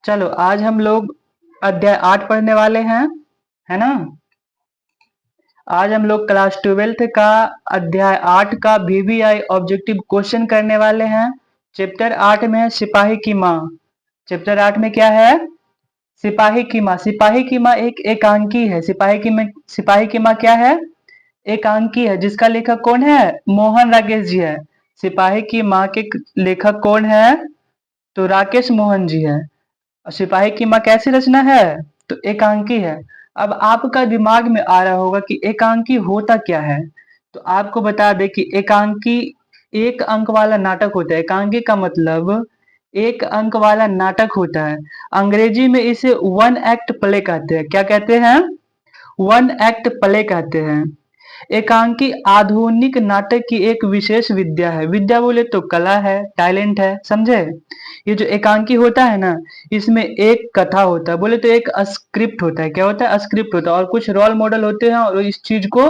चलो आज हम लोग अध्याय 8 पढ़ने वाले हैं, है ना। आज हम लोग क्लास 12th का अध्याय 8 का वीवीआई ऑब्जेक्टिव क्वेश्चन करने वाले हैं। चैप्टर 8 में है सिपाही की माँ। चैप्टर 8 में क्या है? सिपाही की माँ। सिपाही की माँ एक एकांकी है। सिपाही की माँ क्या है? एकांकी है, जिसका लेखक कौन है? मोहन राकेश जी है। सिपाही की माँ के लेखक कौन है? तो राकेश मोहन जी है। और सिपाही की माँ कैसी रचना है? तो एकांकी है। अब आपका दिमाग में आ रहा होगा कि एकांकी होता क्या है। तो आपको बता दें कि एकांकी एक अंक वाला नाटक होता है। एकांकी का मतलब एक अंक वाला नाटक होता है। अंग्रेजी में इसे वन एक्ट प्ले कहते हैं। क्या कहते हैं? वन एक्ट प्ले कहते हैं। एकांकी आधुनिक नाटक की एक विशेष विद्या है। विद्या बोले तो कला है, टैलेंट है, समझे। ये जो एकांकी होता है ना, इसमें एक कथा होता है, बोले तो एक स्क्रिप्ट होता है। क्या होता है? स्क्रिप्ट होता है, और कुछ रोल मॉडल होते हैं, और इस चीज को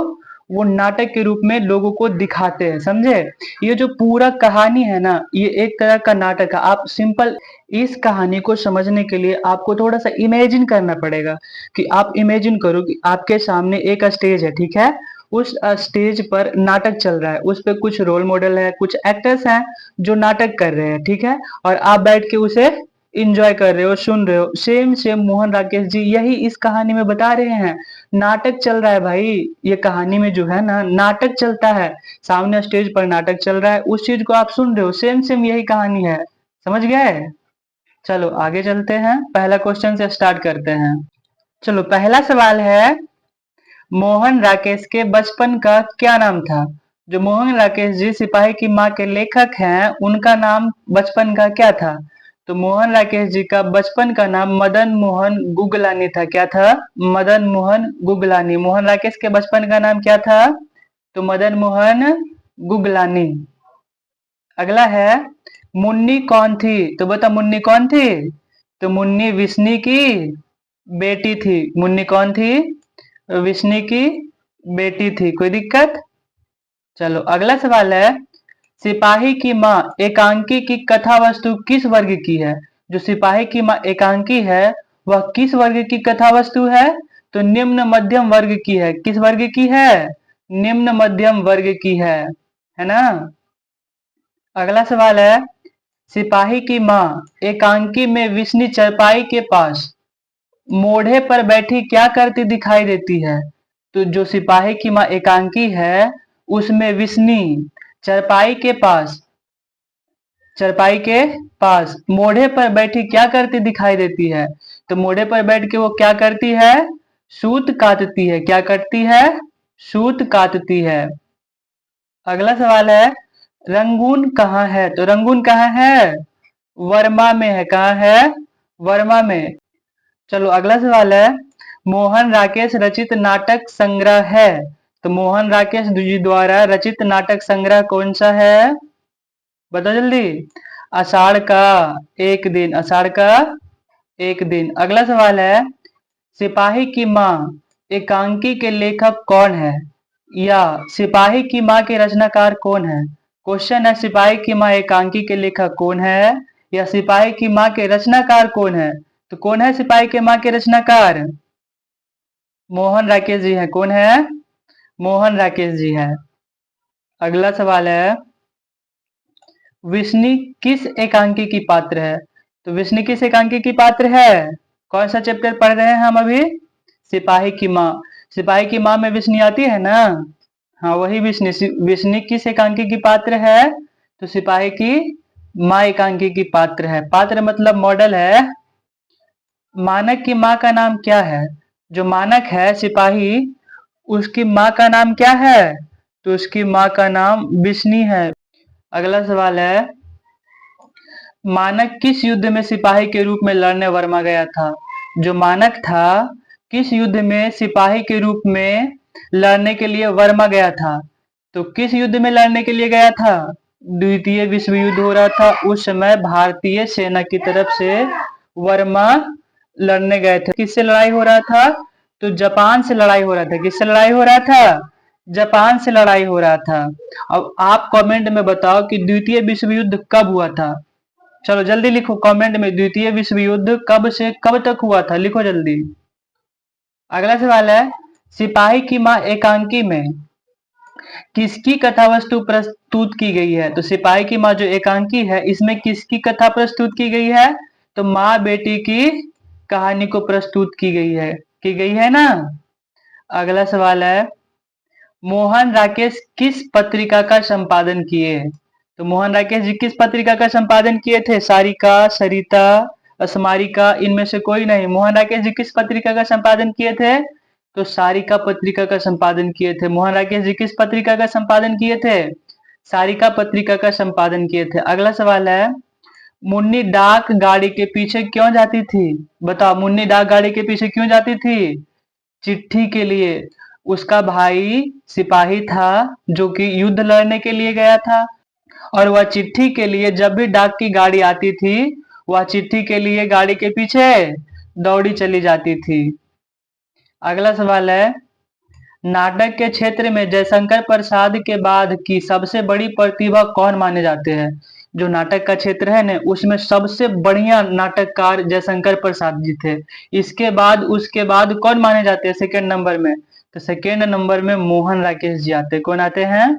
वो नाटक के रूप में लोगों को दिखाते हैं, समझे। ये जो पूरा कहानी है ना, ये एक तरह का नाटक है। आप सिंपल इस कहानी को समझने के लिए आपको थोड़ा सा इमेजिन करना पड़ेगा। कि आप इमेजिन करो कि आपके सामने एक स्टेज है, ठीक है। उस स्टेज पर नाटक चल रहा है, उस पे कुछ रोल मॉडल है, कुछ एक्टर्स हैं जो नाटक कर रहे हैं, ठीक है। और आप बैठ के उसे इंजॉय कर रहे हो, सुन रहे हो। सेम सेम मोहन राकेश जी यही इस कहानी में बता रहे हैं। नाटक चल रहा है भाई। ये कहानी में जो है ना, नाटक चलता है। सामने स्टेज पर नाटक चल रहा है, उस चीज को आप सुन रहे हो। सेम सेम यही कहानी है। समझ गए? चलो आगे चलते हैं, पहला क्वेश्चन से स्टार्ट करते हैं। चलो पहला सवाल है, मोहन राकेश के बचपन का क्या नाम था? जो मोहन राकेश जी सिपाही की माँ के लेखक हैं, उनका नाम बचपन का क्या था? तो मोहन राकेश जी का बचपन का नाम मदन मोहन गुगलानी था। क्या था? मदन मोहन गुगलानी। मोहन राकेश के बचपन का नाम क्या था? तो मदन मोहन गुगलानी। अगला है, मुन्नी कौन थी? तो बता, मुन्नी कौन थी? तो मुन्नी विष्णु की बेटी थी। मुन्नी कौन थी? विष्णु की बेटी थी। कोई दिक्कत? चलो अगला सवाल है, सिपाही की माँ एकांकी की कथा वस्तु किस वर्ग की है? जो सिपाही की माँ एकांकी है, वह किस वर्ग की कथा वस्तु है? तो निम्न मध्यम वर्ग की है। किस वर्ग की है? निम्न मध्यम वर्ग की है ना। अगला सवाल है, सिपाही की माँ एकांकी में विष्णु चरपाई के पास मोढ़े पर बैठी क्या करती दिखाई देती है? तो जो सिपाही की माँ एकांकी है, उसमें विष्णु चरपाई के पास चरपाई के पास मोढ़े पर बैठी क्या करती दिखाई देती है? तो मोढ़े पर बैठ के वो क्या करती है? सूत काटती है। क्या करती है? सूत काटती है। अगला सवाल है, रंगून कहाँ है? तो रंगून कहाँ है? वर्मा में है। कहाँ है? वर्मा में। चलो अगला सवाल है, मोहन राकेश रचित नाटक संग्रह है। तो मोहन राकेश जी द्वारा रचित नाटक संग्रह कौन सा है? बताओ जल्दी। आषाढ़ का एक दिन। आषाढ़ का एक दिन। अगला सवाल है, सिपाही की माँ एकांकी के लेखक कौन है? या सिपाही की माँ के रचनाकार कौन है? क्वेश्चन है, सिपाही की माँ एकांकी के लेखक कौन है, या सिपाही की माँ के रचनाकार कौन है? तो कौन है सिपाही के माँ के रचनाकार? मोहन राकेश जी हैं। कौन है? मोहन राकेश जी हैं। अगला सवाल है, विष्णु किस एकांकी की पात्र है? तो विष्णु किस एकांकी की पात्र है? कौन सा चैप्टर पढ़ रहे हैं हम अभी? सिपाही की माँ। सिपाही की माँ में विष्णु आती है ना। हाँ वही विष्णु। विष्णु किस एकांकी की पात्र है? तो सिपाही की माँ एकांकी की पात्र है। पात्र मतलब मॉडल है। मानक की माँ का नाम क्या है? जो मानक है सिपाही, उसकी माँ का नाम क्या है? तो उसकी माँ का नाम विष्णु है। अगला सवाल है, मानक किस युद्ध में सिपाही के रूप में लड़ने वर्मा गया था? जो मानक था, किस युद्ध में सिपाही के रूप में लड़ने के लिए वर्मा गया था? तो किस युद्ध में लड़ने के लिए गया था? द्वितीय विश्व युद्ध हो रहा था, उस समय भारतीय सेना की तरफ से वर्मा लड़ने गए थे। किससे लड़ाई हो रहा था? तो जापान से लड़ाई हो रहा था। किससे लड़ाई हो रहा था? जापान से लड़ाई हो रहा था। अब आप कमेंट में बताओ कि द्वितीय विश्व युद्ध कब हुआ था? चलो जल्दी लिखो कमेंट में, द्वितीय विश्व युद्ध कब से कब तक हुआ था, लिखो जल्दी। अगला सवाल है, सिपाही की मां एकांकी में किसकी कथा वस्तु प्रस्तुत की गई है? तो सिपाही की मां जो एकांकी है, इसमें किसकी कथा प्रस्तुत की गई है? तो माँ बेटी की कहानी को प्रस्तुत की गई है ना। अगला सवाल है, मोहन राकेश किस पत्रिका का संपादन किए? तो मोहन राकेश जी किस पत्रिका का संपादन किए थे? सारिका, सरिता, स्मारिका, इनमें से कोई नहीं। मोहन राकेश जी किस पत्रिका का संपादन किए थे? तो सारिका पत्रिका का संपादन किए थे। मोहन राकेश जी किस पत्रिका का संपादन किए थे? सारिका पत्रिका का संपादन किए थे। अगला सवाल है, मुन्नी डाक गाड़ी के पीछे क्यों जाती थी? बताओ, मुन्नी डाक गाड़ी के पीछे क्यों जाती थी? चिट्ठी के लिए। उसका भाई सिपाही था जो कि युद्ध लड़ने के लिए गया था, और वह चिट्ठी के लिए जब भी डाक की गाड़ी आती थी, वह चिट्ठी के लिए गाड़ी के पीछे दौड़ी चली जाती थी। अगला सवाल है, नाटक के क्षेत्र में जयशंकर प्रसाद के बाद की सबसे बड़ी प्रतिभा कौन माने जाते हैं? जो नाटक का क्षेत्र है ना, उसमें सबसे बढ़िया नाटककार जयशंकर प्रसाद जी थे। उसके बाद कौन माने जाते हैं सेकेंड नंबर में? तो सेकेंड नंबर में मोहन राकेश जी आते हैं। कौन आते हैं?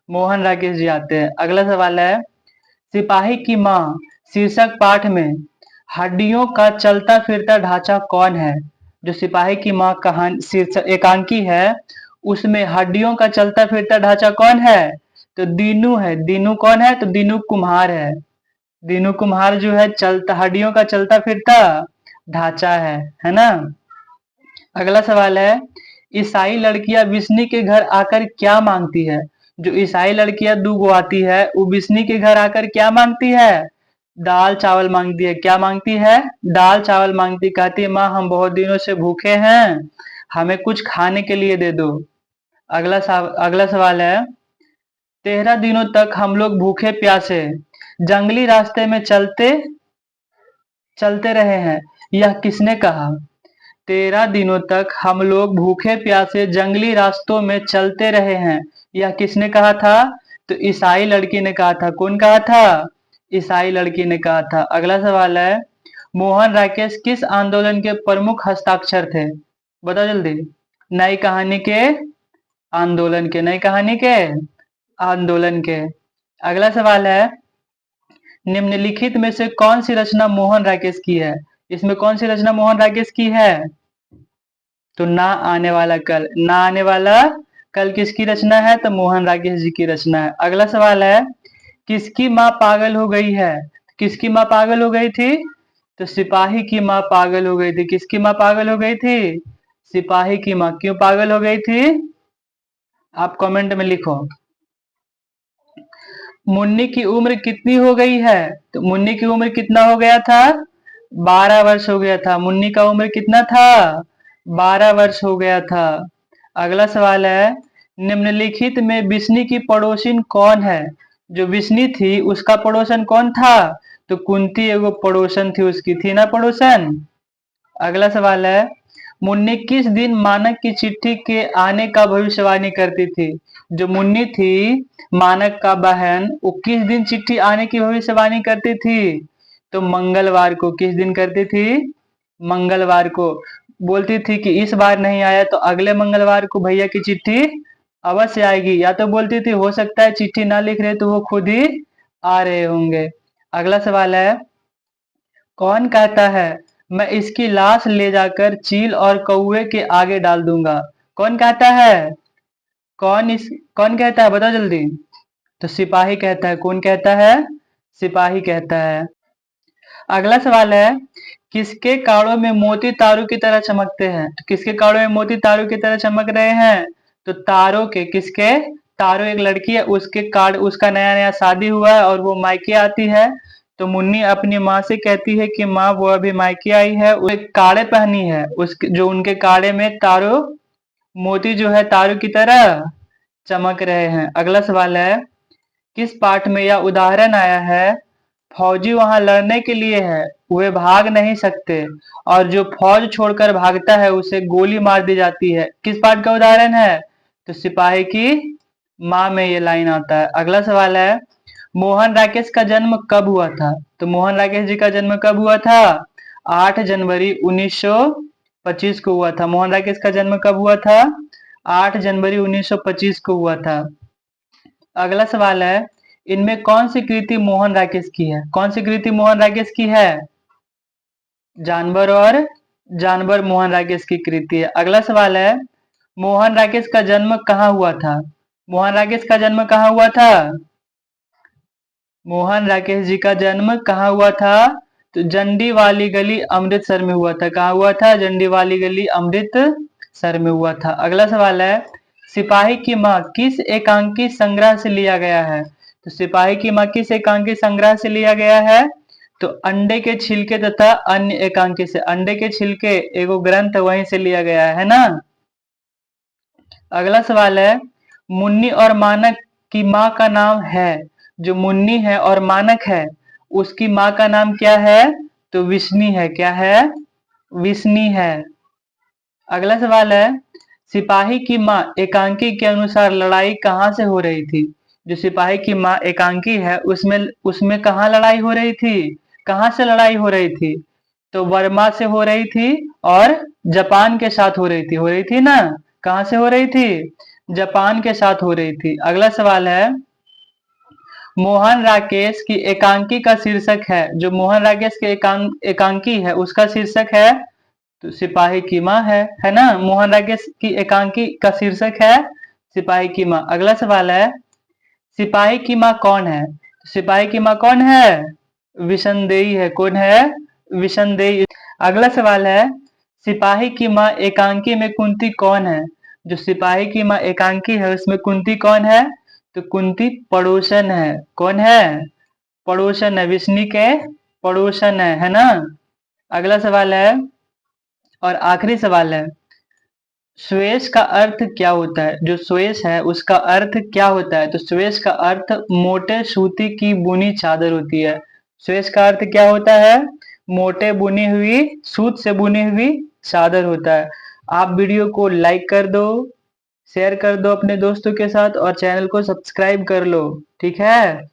मोहन राकेश जी आते हैं। अगला सवाल है, सिपाही की मां शीर्षक पाठ में हड्डियों का चलता फिरता ढांचा कौन है? जो सिपाही की मां कहानी शीर्षक एकांकी है, उसमें हड्डियों का चलता फिरता ढांचा कौन है? तो दीनू है। दीनू कौन है? तो दीनू कुम्हार है। दीनू कुम्हार जो है चलता हड्डियों का चलता फिरता ढांचा है ना। अगला सवाल है, ईसाई लड़कियां विष्णु के घर आकर क्या मांगती है? जो ईसाई लड़कियां दूगो आती है, वो विष्णु के घर आकर क्या मांगती है? दाल चावल मांगती है। क्या मांगती है? दाल चावल मांगती। कहती है, माँ हम बहुत दिनों से भूखे हैं, हमें कुछ खाने के लिए दे दो। अगला सवाल है, 13 दिनों तक हम लोग भूखे प्यासे जंगली रास्ते में चलते चलते रहे हैं, यह किसने कहा? 13 दिनों तक हम लोग भूखे प्यासे जंगली रास्तों में चलते रहे हैं, यह किसने कहा था? तो ईसाई लड़की ने कहा था। कौन कहा था? ईसाई लड़की ने कहा था। अगला सवाल है, मोहन राकेश किस आंदोलन के प्रमुख हस्ताक्षर थे? बताओ जल्दी। नई कहानी के आंदोलन के। नई कहानी के आंदोलन के। अगला सवाल है, निम्नलिखित में से कौन सी रचना मोहन राकेश की है? इसमें कौन सी रचना मोहन राकेश की है? तो ना आने वाला कल। ना आने वाला कल किसकी रचना है? तो मोहन राकेश जी की रचना है। अगला सवाल है, किसकी माँ पागल हो गई है? किसकी माँ पागल हो गई थी? तो सिपाही की माँ पागल हो गई थी। किसकी माँ पागल हो गई थी? सिपाही की माँ। क्यों पागल हो गई थी? आप कमेंट में लिखो। मुन्नी की उम्र कितनी हो गई है? तो मुन्नी की उम्र कितना हो गया था? 12 वर्ष हो गया था। मुन्नी का उम्र कितना था? 12 वर्ष हो गया था। अगला सवाल है, निम्नलिखित में विष्णु की पड़ोसिन कौन है? जो विष्णु थी उसका पड़ोसन कौन था? तो कुंती एगो पड़ोसन थी उसकी, थी ना पड़ोसन। अगला सवाल है, मुन्नी किस दिन मानक की चिट्ठी के आने का भविष्यवाणी करती थी? जो मुन्नी थी मानक का बहन, वो किस दिन चिट्ठी आने की भविष्यवाणी करती थी? तो मंगलवार को। किस दिन करती थी? मंगलवार को। बोलती थी कि इस बार नहीं आया तो अगले मंगलवार को भैया की चिट्ठी अवश्य आएगी, या तो बोलती थी हो सकता है चिट्ठी ना लिख रहे तो वो खुद ही आ रहे होंगे। अगला सवाल है, कौन कहता है मैं इसकी लाश ले जाकर चील और कौवे के आगे डाल दूंगा? कौन कहता है? कौन कहता है? बताओ जल्दी। तो सिपाही कहता है। कौन कहता है? सिपाही कहता है। अगला सवाल है, किसके काड़ों में मोती तारों की तरह चमकते हैं? तो किसके काड़ों में मोती तारों की तरह चमक रहे हैं? तो तारों के। किसके? तारों एक लड़की है, उसके कार्ड उसका नया नया शादी हुआ है और वो मायके आती है, तो मुन्नी अपनी माँ से कहती है कि माँ वो अभी मायके आई है, वो एक काड़े पहनी है, उसके जो उनके काड़े में तारों मोती जो है तारों की तरह चमक रहे हैं। अगला सवाल है, किस पाठ में यह उदाहरण आया है, फौजी वहां लड़ने के लिए है, वे भाग नहीं सकते, और जो फौज छोड़कर भागता है उसे गोली मार दी जाती है? किस पाठ का उदाहरण है? तो सिपाही की माँ में ये लाइन आता है। अगला सवाल है, मोहन राकेश का जन्म कब हुआ था? तो मोहन राकेश जी का जन्म कब हुआ था? 8 जनवरी 1925 को हुआ था। मोहन राकेश का जन्म कब हुआ था? 8 जनवरी 1925 को हुआ था। अगला सवाल है, इनमें कौन सी कृति मोहन राकेश की है? कौन सी कृति मोहन राकेश की है? जानवर और जानवर मोहन राकेश की कृति है। अगला सवाल है, मोहन राकेश का जन्म कहाँ हुआ था? मोहन राकेश का जन्म कहाँ हुआ था? मोहन राकेश जी का जन्म कहाँ हुआ था? तो जंडी वाली गली अमृतसर में हुआ था। कहाँ हुआ था? जंडी वाली गली अमृतसर में हुआ था। अगला सवाल है, सिपाही की माँ किस एकांकी संग्रह से लिया गया है? तो सिपाही की माँ किस एकांकी संग्रह से लिया गया है? तो अंडे के छिलके तथा अन्य एकांकी से। अंडे के छिलके एगो ग्रंथ वहीं से लिया गया है ना। अगला सवाल है, मुन्नी और मानक की माँ का नाम है। जो मुन्नी है और मानक है उसकी माँ का नाम क्या है? तो विष्णी है। क्या है? विष्णी है। अगला सवाल है, सिपाही की माँ एकांकी के अनुसार लड़ाई कहाँ से हो रही थी? जो सिपाही की माँ एकांकी है उसमें उसमें कहाँ लड़ाई हो रही थी? कहाँ से लड़ाई हो रही थी? तो बर्मा से हो रही थी और जापान के साथ हो रही थी ना। कहाँ से हो रही थी? जापान के साथ हो रही थी। अगला सवाल है, मोहन राकेश की एकांकी का शीर्षक है। जो मोहन राकेश के एकांकी है उसका शीर्षक है, तो सिपाही की माँ है ना। मोहन राकेश की एकांकी का शीर्षक है सिपाही की माँ। अगला सवाल है, सिपाही की माँ कौन है? सिपाही की माँ कौन है? विशनदेई है। कौन है? विशनदेई। अगला सवाल है, सिपाही की माँ एकांकी में कुंती कौन है? जो सिपाही की माँ एकांकी है उसमें कुंती कौन है? तो कुंती पड़ोसन है। कौन है? पड़ोसन है। विष्णु के पड़ोसन है ना। अगला सवाल है और आखिरी सवाल है, स्वेश का अर्थ क्या होता है? जो स्वेश है उसका अर्थ क्या होता है? तो स्वेश का अर्थ मोटे सूती की बुनी चादर होती है। स्वेश का अर्थ क्या होता है? मोटे बुनी हुई सूत से बुनी हुई चादर होता है। आप वीडियो को लाइक कर दो, शेयर कर दो अपने दोस्तों के साथ और चैनल को सब्सक्राइब कर लो। ठीक है।